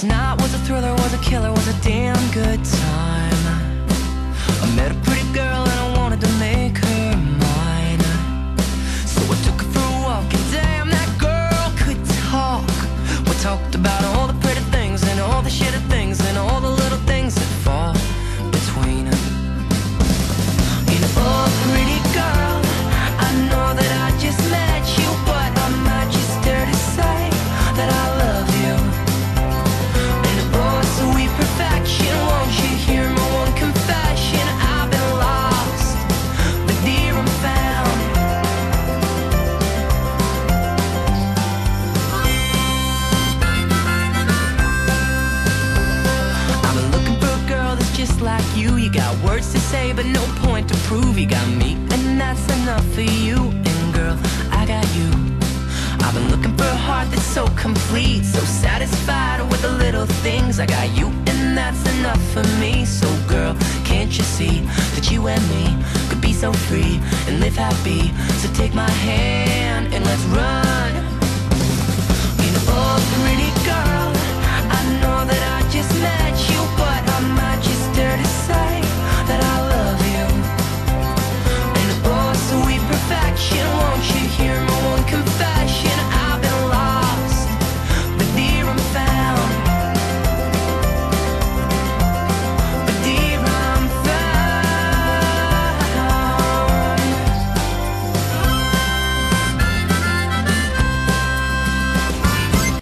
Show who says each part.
Speaker 1: night was a thriller, was a killer, was a damn good time. I met a pretty girl and I wanted to make her mine. So I took her for a walk and damn, that girl could talk. We talked about all the pretty things and all the shitty things and all the little things that fall between. You know, oh pretty girl, I know that I just met you, but I might just dare to say that I love you. And oh sweet perfection, won't you hear my one confession? I've been lost, but dear I'm found. I've been looking for a girl that's just like you. You got words to say but no point to prove. You got me and that's enough for you. And girl, I got you. I've been looking for a heart that's so complete, so satisfied with the little things. I got you and that's enough for me. So girl, can't you see that you and me could be so free and live happy? So take my hand and let's run